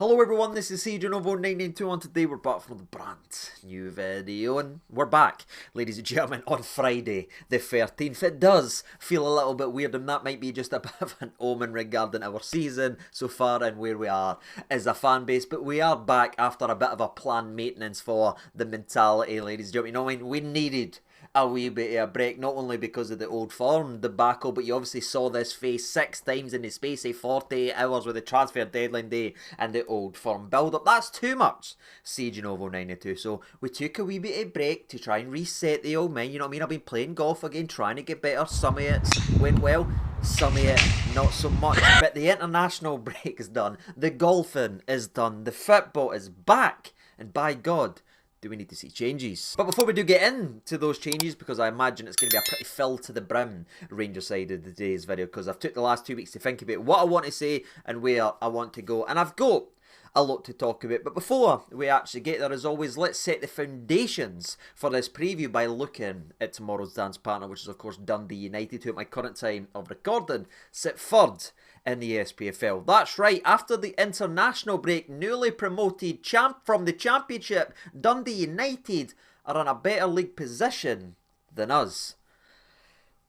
Hello everyone, this is CJNovo992 and today we're back for the brand new video and we're back, ladies and gentlemen, on Friday the 13th. It does feel a little bit weird and that might be just a bit of an omen regarding our season so far and where we are as a fan base, but we are back after a bit of a planned maintenance for the mentality, ladies and gentlemen. You know what I mean? We needed a wee bit of a break, not only because of the old form debacle, but you obviously saw this face 6 times in the space of 48 hours with the transfer deadline day and the old form build-up. That's too much, CJNovo992. So we took a wee bit of break to try and reset the old mind. You know what I mean? I've been playing golf again, trying to get better. Some of it went well, some of it not so much. But the international break is done. The golfing is done. The football is back. And by God, do we need to see changes? But before we do get into those changes, because I imagine it's going to be a pretty filled to the brim Ranger side of today's video, because I've took the last 2 weeks to think about what I want to say and where I want to go, and I've got a lot to talk about. But before we actually get there, as always, let's set the foundations for this preview by looking at tomorrow's dance partner, which is of course Dundee United, who at my current time of recording sit third in the SPFL. That's right, after the international break, newly promoted champ from the Championship, Dundee United are in a better league position than us.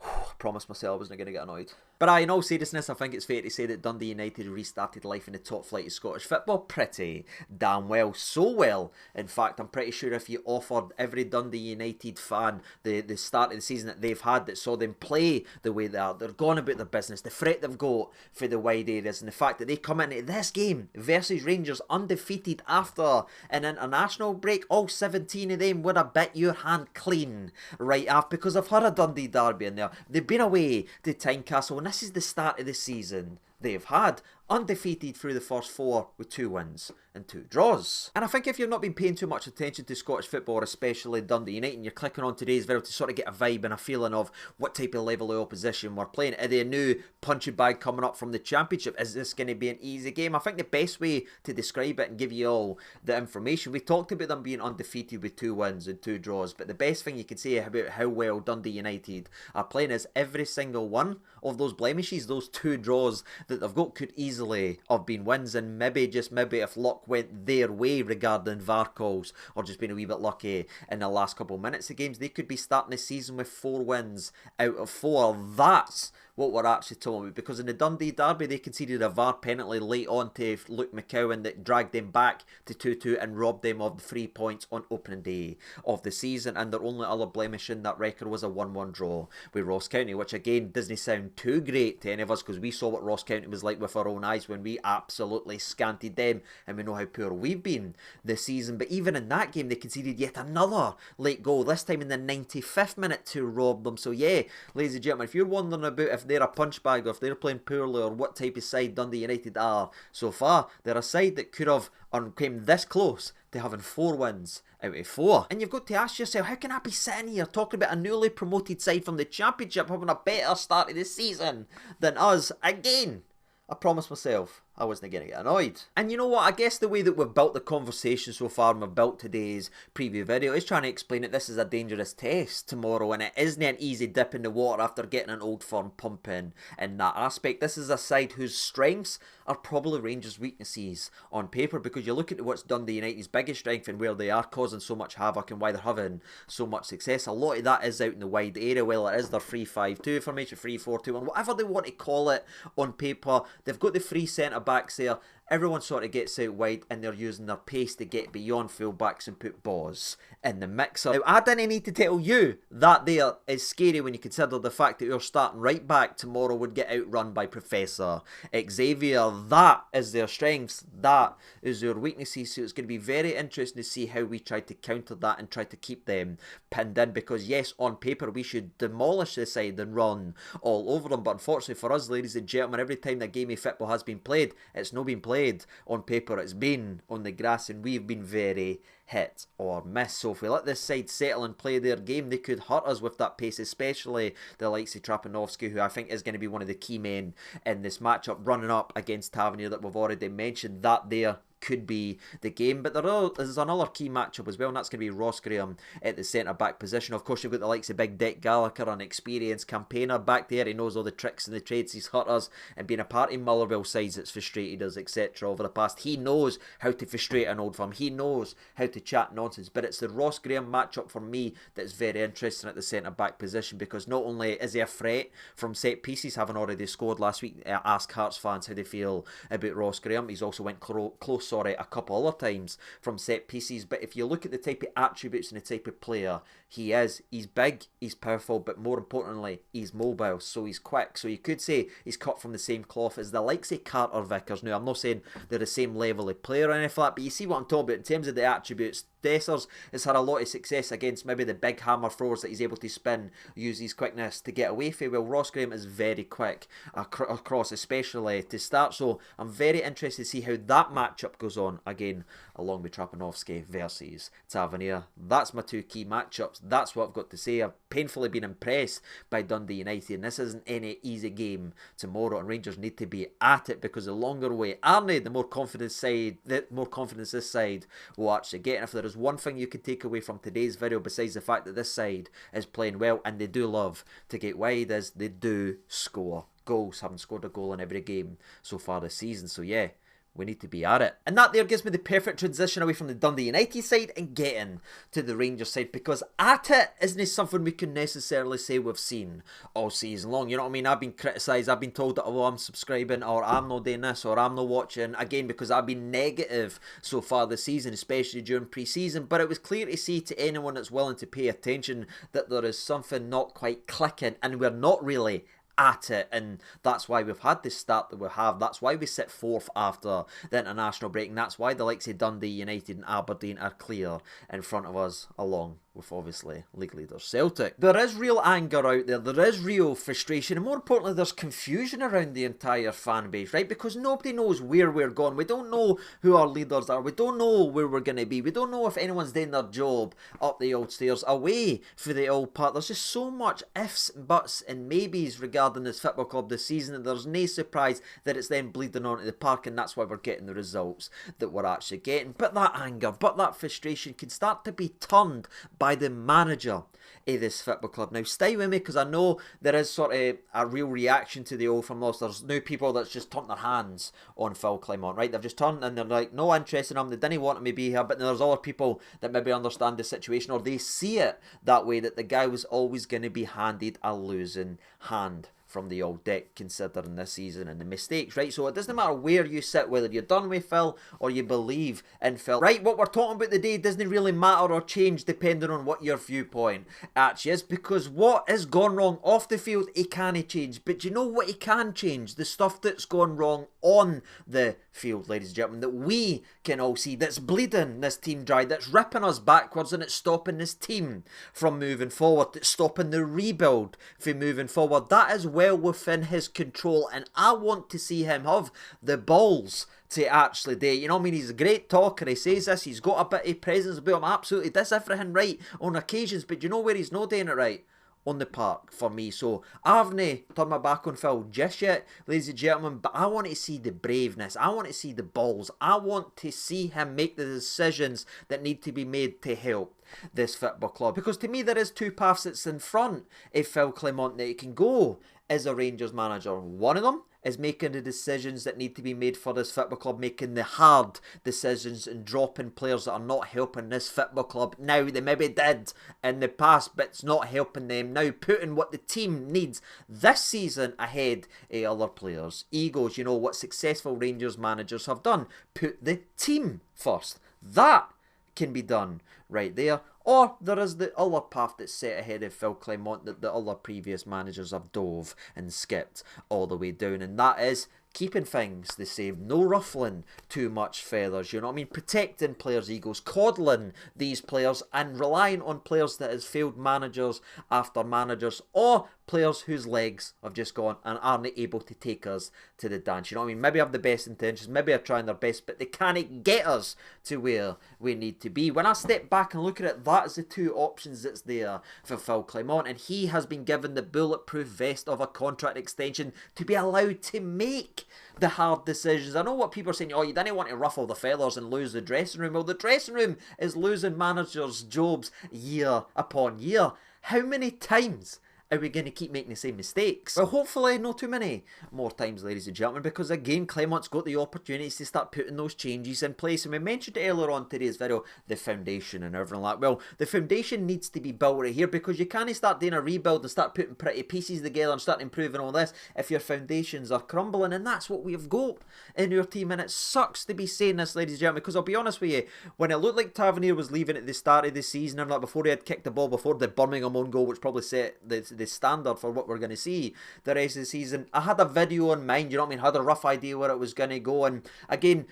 I promised myself I wasn't going to get annoyed. But in all seriousness, I think it's fair to say that Dundee United restarted life in the top flight of Scottish football pretty damn well. So well, in fact, I'm pretty sure if you offered every Dundee United fan the start of the season that they've had, that saw them play the way they are, they're going about their business, the threat they've got for the wide areas, and the fact that they come into this game versus Rangers undefeated after an international break, all 17 of them would have bit your hand clean right off, because I've had a Dundee derby in there. They've been away to Tynecastle, and this is the start of the season they've had. Undefeated through the first 4 with 2 wins and 2 draws. And I think if you've not been paying too much attention to Scottish football, or especially Dundee United, and you're clicking on today's video to sort of get a vibe and a feeling of what type of level of opposition we're playing. Are they a new punching bag coming up from the Championship? Is this going to be an easy game? I think the best way to describe it and give you all the information, we talked about them being undefeated with 2 wins and 2 draws, but the best thing you can say about how well Dundee United are playing is every single one of those blemishes, those 2 draws that they've got, could easily have been wins, and maybe, just maybe, if luck went their way regarding VAR calls, or just being a wee bit lucky in the last couple of minutes of games, they could be starting the season with 4 wins out of 4. That's what we're actually talking about, because in the Dundee derby they conceded a VAR penalty late on to Luke McCowan that dragged them back to 2-2 and robbed them of the 3 points on opening day of the season, and their only other blemish in that record was a 1-1 draw with Ross County, which again doesn't sound too great to any of us, because we saw what Ross County was like with our own eyes when we absolutely scanted them, and we know how poor we've been this season. But even in that game they conceded yet another late goal, this time in the 95th minute, to rob them. So yeah, ladies and gentlemen, if you're wondering about if they're a punch bag or if they're playing poorly or what type of side Dundee United are so far, they're a side that could have or came this close to having 4 wins out of 4. And you've got to ask yourself, how can I be sitting here talking about a newly promoted side from the Championship having a better start of the season than us? Again, I promised myself I wasn't going to get annoyed. And you know what, I guess the way that we've built the conversation so far and we've built today's preview video is trying to explain that this is a dangerous test tomorrow, and it isn't an easy dip in the water after getting an old firm pumping in that aspect. This is a side whose strengths are probably Rangers' weaknesses on paper, because you look at what's Dundee United's biggest strength and where they are causing so much havoc and why they're having so much success. A lot of that is out in the wide area. Well, it is their 3-5-2 formation, 3-4-2-1, whatever they want to call it on paper. They've got the 3 centre backs there. Everyone sort of gets out wide and they're using their pace to get beyond full-backs and put balls in the mixer. Now, I didn't need to tell you that there is scary when you consider the fact that your starting right back tomorrow would get outrun by Professor Xavier. That is their strengths, that is their weaknesses, so it's going to be very interesting to see how we try to counter that and try to keep them pinned in, because yes, on paper we should demolish this side and run all over them, but unfortunately for us, ladies and gentlemen, every time that game of football has been played, it's not been played on paper, it's been on the grass, and we've been very hit or miss. So if we let this side settle and play their game, they could hurt us with that pace, especially the likes of Trapanovsky, who I think is going to be one of the key men in this matchup, running up against Tavernier that we've already mentioned. That there could be the game. But there's another key matchup as well, and that's going to be Ross Graham at the centre-back position. Of course, you've got the likes of Big Dick Gallagher, an experienced campaigner back there. He knows all the tricks and the trades. He's hurt us and been a part in Motherwell sides that's frustrated us, etc. over the past. He knows how to frustrate an old firm. He knows how to chat nonsense. But it's the Ross Graham matchup for me that's very interesting at the centre-back position, because not only is he a threat from set pieces, having already scored last week. Ask Hearts fans how they feel about Ross Graham. He's also went close a couple other times from set pieces. But if you look at the type of attributes and the type of player he is, he's big, he's powerful, but more importantly, he's mobile, so he's quick. So you could say he's cut from the same cloth as the likes of Carter Vickers. Now, I'm not saying they're the same level of player or anything like that, but you see what I'm talking about in terms of the attributes. Dessers has had a lot of success against maybe the big hammer throwers that he's able to spin, use his quickness to get away from. Well, Ross Graham is very quick across, especially to start. So I'm very interested to see how that matchup goes on again, along with Trapanovsky versus Tavernier. That's my two key matchups. That's what I've got to say. I've painfully been impressed by Dundee United, and this isn't any easy game tomorrow, and Rangers need to be at it, because the longer we are, the more confidence this side will actually get. And if there is one thing you could take away from today's video, besides the fact that this side is playing well and they do love to get wide, is they do score goals. Haven't scored a goal in every game so far this season. So yeah, we need to be at it. And that there gives me the perfect transition away from the Dundee United side and getting to the Rangers side, because at it isn't something we can necessarily say we've seen all season long. You know what I mean? I've been criticised, I've been told that, oh, I'm subscribing, or I'm not doing this, or I'm not watching, again, because I've been negative so far this season, especially during pre-season. But it was clear to see to anyone that's willing to pay attention that there is something not quite clicking, and we're not really at it, and that's why we've had this start that we have. That's why we sit fourth after the international break, and that's why the likes of Dundee United and Aberdeen are clear in front of us, along with obviously league leaders Celtic. There is real anger out there is real frustration, and more importantly, there's confusion around the entire fan base, right? Because nobody knows where we're going. We don't know who our leaders are. We don't know where we're going to be. We don't know if anyone's doing their job up the old stairs, away for the old part. There's just so much ifs, buts and maybes regarding this football club this season, and there's no surprise that it's then bleeding onto the park, and that's why we're getting the results that we're actually getting. But that anger, but that frustration can start to be turned by the manager of this football club. Now, stay with me, because I know there is sort of a real reaction to the Old Firm loss. There's new people that's just turned their hands on Phil Clement, right? They've just turned and they're like, no interest in him, they didn't want him to be here. But then there's other people that maybe understand the situation, or they see it that way, that the guy was always going to be handed a losing hand from the old deck, considering this season and the mistakes, right? So it doesn't matter where you sit, whether you're done with Phil or you believe in Phil, right? What we're talking about today doesn't really matter or change depending on what your viewpoint actually is, because what has gone wrong off the field, it can't change. But you know what it can change? The stuff that's gone wrong on the field, ladies and gentlemen, that we can all see, that's bleeding this team dry, that's ripping us backwards, and it's stopping this team from moving forward, that's stopping the rebuild from moving forward. That is well within his control, and I want to see him have the balls to actually do it. You know what I mean? He's a great talker, he says this, he's got a bit of presence about him, absolutely does everything right on occasions, but you know where he's not doing it right? On the park for me. So I haven't turned my back on Phil just yet, ladies and gentlemen, but I want to see the braveness, I want to see the balls, I want to see him make the decisions that need to be made to help this football club. Because to me, there is two paths that's in front of Phil Clement that he can go as a Rangers manager. One of them is making the decisions that need to be made for this football club, making the hard decisions and dropping players that are not helping this football club now. They maybe did in the past, but it's not helping them now. Putting what the team needs this season ahead of other players' egos. You know what successful Rangers managers have done. Put the team first. That can be done right there. Or there is the other path that's set ahead of Phil Clement that the other previous managers have dove and skipped all the way down, and that is keeping things the same, no ruffling too much feathers, you know what I mean, protecting players' egos, coddling these players and relying on players that has failed managers after managers, or players whose legs have just gone and aren't able to take us to the dance. You know what I mean? Maybe have the best intentions, maybe are trying their best, but they can't get us to where we need to be. When I step back and look at it, that is the two options that's there for Phil Clement, and he has been given the bulletproof vest of a contract extension to be allowed to make the hard decisions. I know what people are saying, oh, you didn't want to ruffle the feathers and lose the dressing room. Well, the dressing room is losing managers' jobs year upon year. How many times are we going to keep making the same mistakes? Well, hopefully not too many more times, ladies and gentlemen, because again, Clement's got the opportunities to start putting those changes in place. And we mentioned earlier on today's video, the foundation and everything like that. Well, the foundation needs to be built right here, because you can't start doing a rebuild and start putting pretty pieces together and start improving all this if your foundations are crumbling. And that's what we've got in our team. And it sucks to be saying this, ladies and gentlemen, because I'll be honest with you, when it looked like Tavernier was leaving at the start of the season, and like before he had kicked the ball, before the Birmingham own goal, which probably set the standard for what we're going to see the rest of the season, I had a video in mind, you know what I mean, had a rough idea where it was going to go. And again,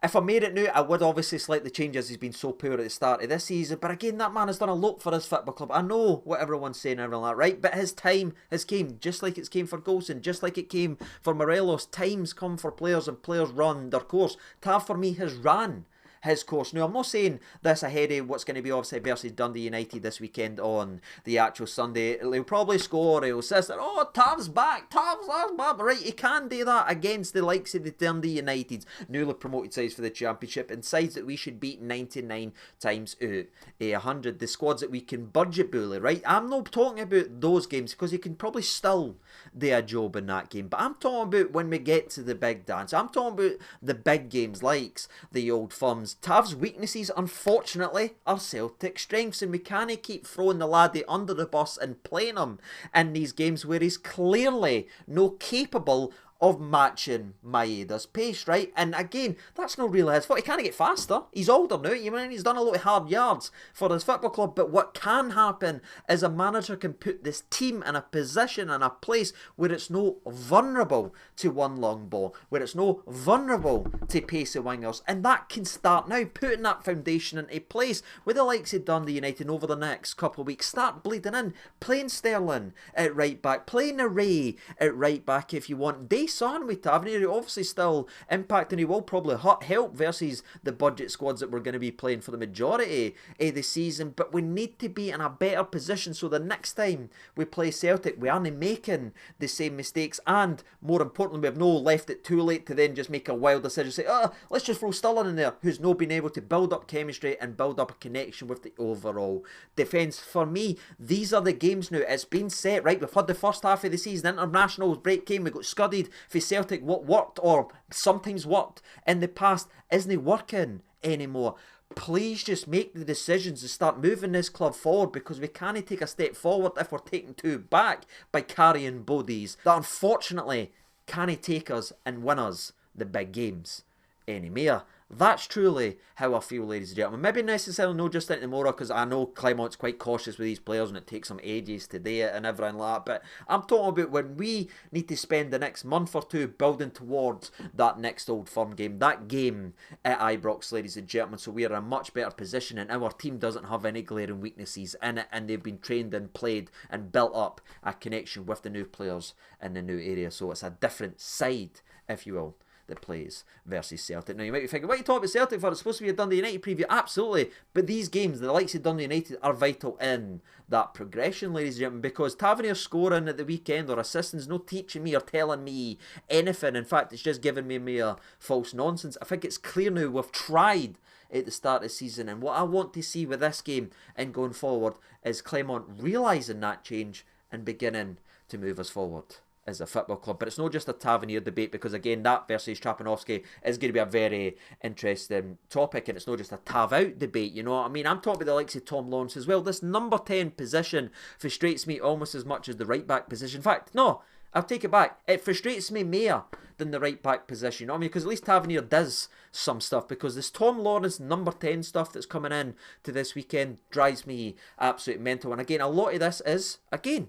if I made it new, I would obviously slightly change, as he's been so poor at the start of this season. But again, that man has done a lot for his football club. I know what everyone's saying and everything like that, right? But his time has came, just like it's came for Golson, just like it came for Morelos. Times come for players and players run their course. Tav, for me, has ran his course. Now, I'm not saying this ahead of what's going to be obviously versus Dundee United this weekend on the actual Sunday. He'll probably score, he'll assist, oh, Tav's back, Tav's back. Right, he can do that against the likes of the Dundee United, newly promoted sides for the Championship, and sides that we should beat 99 times out of 100. The squads that we can budget bully, right? I'm not talking about those games, because he can probably still do a job in that game, but I'm talking about when we get to the big dance. I'm talking about the big games, likes the Old Firms. Tav's weaknesses, unfortunately, are Celtic strengths, and we can't keep throwing the laddie under the bus and playing him in these games where he's clearly not capable of matching Maeda's pace, right? And again, that's not really his fault. He can't get faster. He's older now. You mean, he's done a lot of hard yards for his football club. But what can happen is a manager can put this team in a position and a place where it's no vulnerable to one long ball, where it's no vulnerable to pacey wingers. And that can start now, putting that foundation into place with the likes of Dundee United over the next couple of weeks. Start bleeding in, playing Sterling at right back, playing Array at right back if you want. Son with Tavernier, obviously still impacting. He will probably help versus the budget squads that we're going to be playing for the majority of the season, but we need to be in a better position so the next time we play Celtic we aren't making the same mistakes, and more importantly, we have no left it too late to then just make a wild decision, say, oh, let's just throw Sterling in there, who's not been able to build up chemistry and build up a connection with the overall defence. For me, these are the games now. It's been set, right? We've had the first half of the season, internationals break came, we got scudded for Celtic. What worked, or sometimes worked in the past, isn't working anymore. Please just make the decisions to start moving this club forward, because we can't take a step forward if we're taking two back by carrying bodies that unfortunately can't take us and win us the big games anymore. That's truly how I feel, ladies and gentlemen. Maybe necessarily not just into tomorrow, because I know Clement's quite cautious with these players and it takes them ages to do it and everything like that. But I'm talking about when we need to spend the next month or two building towards that next Old Firm game, that game at Ibrox, ladies and gentlemen, so we are in a much better position and our team doesn't have any glaring weaknesses in it, and they've been trained and played and built up a connection with the new players in the new area. So it's a different side, if you will, that plays versus Celtic. Now you might be thinking, what are you talking about Celtic for? It's supposed to be a Dundee United preview. Absolutely, but these games, the likes of Dundee United, are vital in that progression, ladies and gentlemen, because Tavernier scoring at the weekend or assistance no teaching me or telling me anything. In fact, it's just giving me mere false nonsense. I think it's clear now we've tried at the start of the season, and what I want to see with this game and going forward is Clement realising that change and beginning to move us forward as a football club. But it's not just a Tavernier debate, because again, that versus Trapanovsky is going to be a very interesting topic, and it's not just a Tav out debate, you know what I mean? I'm talking about the likes of Tom Lawrence as well. This number 10 position frustrates me almost as much as the right back position. In fact, no, I'll take it back. It frustrates me more than the right back position, you know what I mean? Because at least Tavernier does some stuff, because this Tom Lawrence number 10 stuff that's coming in to this weekend drives me absolutely mental. And again, a lot of this is, again,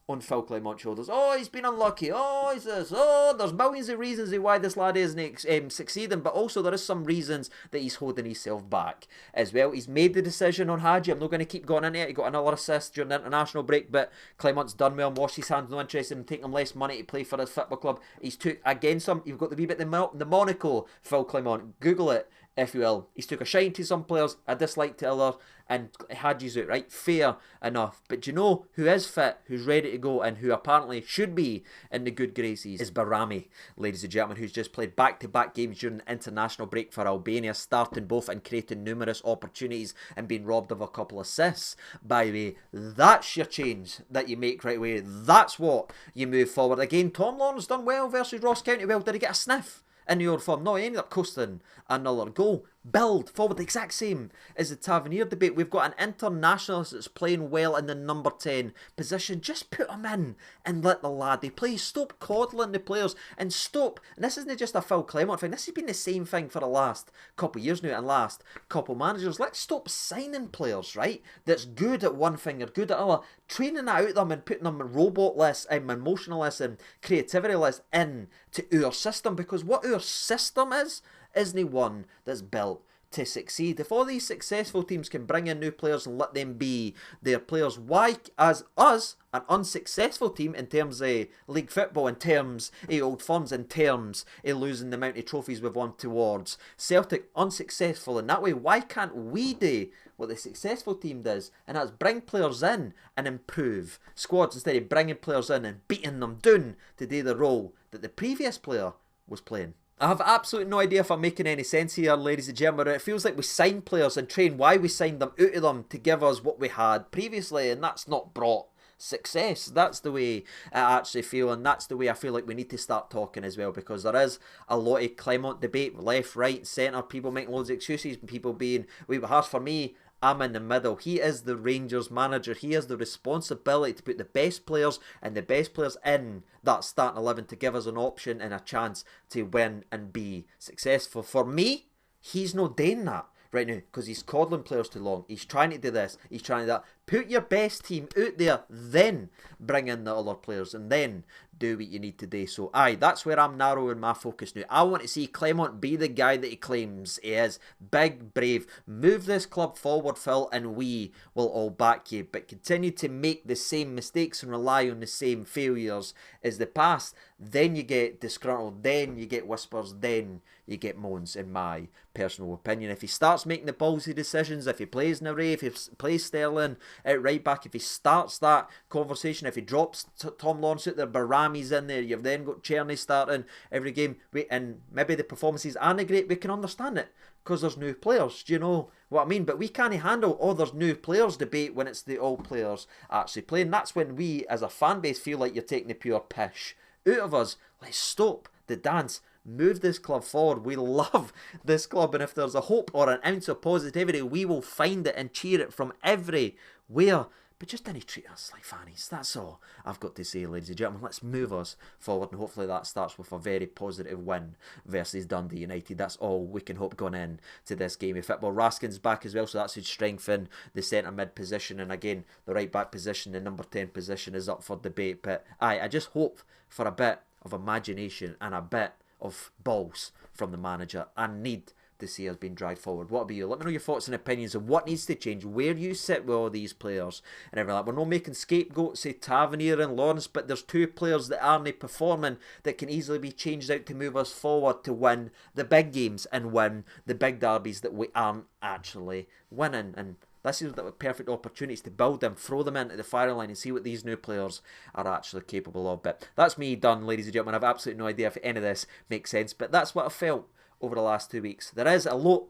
on Phil Clement's shoulders. Oh, he's been unlucky. Oh, he's this. Oh, there's millions of reasons why this lad isn't succeeding, but also there is some reasons that he's holding himself back as well. He's made the decision on Hadji. I'm not going to keep going into it. He got another assist during the international break, but Clement's done well and washed his hands. No interested in taking him less money to play for his football club. He's took against him. You've got the wee bit the Monaco Phil Clement. Google it, if you will. He's took a shine to some players, a dislike to others, and Hadji's out, right? Fair enough. But do you know who is fit, who's ready to go, and who apparently should be in the good graces is Barami, ladies and gentlemen, who's just played back-to-back games during the international break for Albania, starting both and creating numerous opportunities and being robbed of a couple of assists. By the way, that's your change that you make right away. That's what you move forward. Again, Tom Lawrence done well versus Ross County. Well, did he get a sniff in the old form? No, he ended up coasting another goal. Build forward, the exact same as the Tavernier debate. We've got an internationalist that's playing well in the number 10 position. Just put him in and let the laddie play. Stop coddling the players and stop. And this isn't just a Phil Clement thing. This has been the same thing for the last couple of years now and last couple of managers. Let's stop signing players, right? That's good at one thing or good at other. Training that out of them and putting them robotless and emotionalist and creativityless into our system. Because what our system isn't one that's built to succeed. If all these successful teams can bring in new players and let them be their players, why, as us, an unsuccessful team in terms of league football, in terms of old firms, in terms of losing the amount of trophies we've won towards Celtic, unsuccessful in that way, why can't we do what the successful team does, and that's bring players in and improve squads instead of bringing players in and beating them down to do the role that the previous player was playing? I have absolutely no idea if I'm making any sense here, ladies and gentlemen. It feels like we sign players and train why we signed them out of them to give us what we had previously, and that's not brought success. That's the way I actually feel, and that's the way I feel like we need to start talking as well, because there is a lot of Clement debate, left, right, centre, people making loads of excuses, people being way harsh. For me, I'm in the middle. He is the Rangers manager. He has the responsibility to put the best players and the best players in that starting 11 to give us an option and a chance to win and be successful. For me, he's not doing that right now because he's coddling players too long. He's trying to do this, he's trying to do that. Put your best team out there, then bring in the other players, and then do what you need to do. So aye, that's where I'm narrowing my focus now. I want to see Clement be the guy that he claims he is. Big, brave, move this club forward, Phil, and we will all back you. But continue to make the same mistakes and rely on the same failures as the past. Then you get disgruntled, then you get whispers, then you get moans, in my personal opinion. If he starts making the ballsy decisions, if he plays Naray, if he plays Sterling at right back, if he starts that conversation, if he drops Tom Lawrence out there, Barami's in there, you've then got Czerny starting every game, and maybe the performances aren't great, we can understand it because there's new players. Do you know what I mean? But we can't handle there's new players debate when it's the old players actually playing. That's when we as a fan base feel like you're taking the pure pish out of us. Let's stop the dance. Move this club forward. We love this club, and if there's a hope or an ounce of positivity, we will find it and cheer it from everywhere. But just didn't treat us like fannies. That's all I've got to say, ladies and gentlemen. Let's move us forward, and hopefully that starts with a very positive win versus Dundee United. That's all we can hope going in to this game of football. Raskin's back as well, so that should strengthen the centre mid position, and again the right back position, the number 10 position is up for debate. But I just hope for a bit of imagination and a bit of balls from the manager. I need to see us being dragged forward. What about you? Let me know your thoughts and opinions on what needs to change, where you sit with all these players and everything like that. We're not making scapegoats, say Tavernier and Lawrence, but there's two players that aren't performing that can easily be changed out to move us forward to win the big games and win the big derbies that we aren't actually winning. And this is the perfect opportunities to build them, throw them into the firing line and see what these new players are actually capable of. But that's me done, ladies and gentlemen. I've absolutely no idea if any of this makes sense, but that's what I felt over the last 2 weeks. There is a lot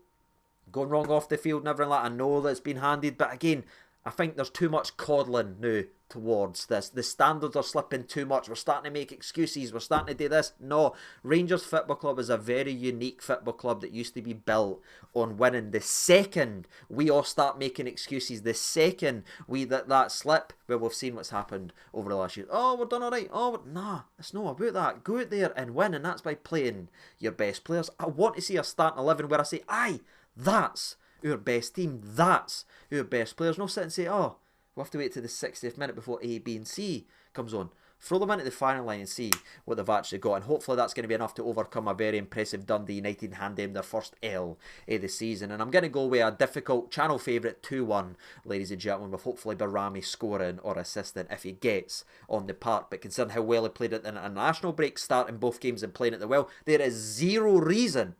going wrong off the field and everything like that. I know that it's been handed, but again, I think there's too much coddling now towards this. The standards are slipping too much. We're starting to make excuses. We're starting to do this. No, Rangers Football Club is a very unique football club that used to be built on winning. The second we all start making excuses, the second we that slip, well, we've seen what's happened over the last year. Oh, we're done all right. Oh, nah, it's not about that. Go out there and win, and that's by playing your best players. I want to see a starting 11 where I say, aye, that's our best team. That's our best players. No sit and say, oh, we'll have to wait to the 60th minute before A, B and C comes on. Throw them into the firing line and see what they've actually got. And hopefully that's going to be enough to overcome a very impressive Dundee United and hand them their first L of the season. And I'm going to go with a difficult channel favourite 2-1, ladies and gentlemen, with hopefully Barami scoring or assisting if he gets on the park. But considering how well he played at the international break, starting both games and playing at the well, there is zero reason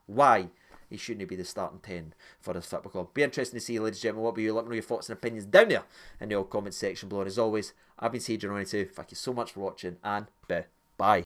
why he shouldn't be the starting 10 for his football club. Be interesting to see, ladies and gentlemen. What about you? Let me know your thoughts and opinions down there in the old comment section below. And as always, I've been CJ92. Thank you so much for watching, and bye.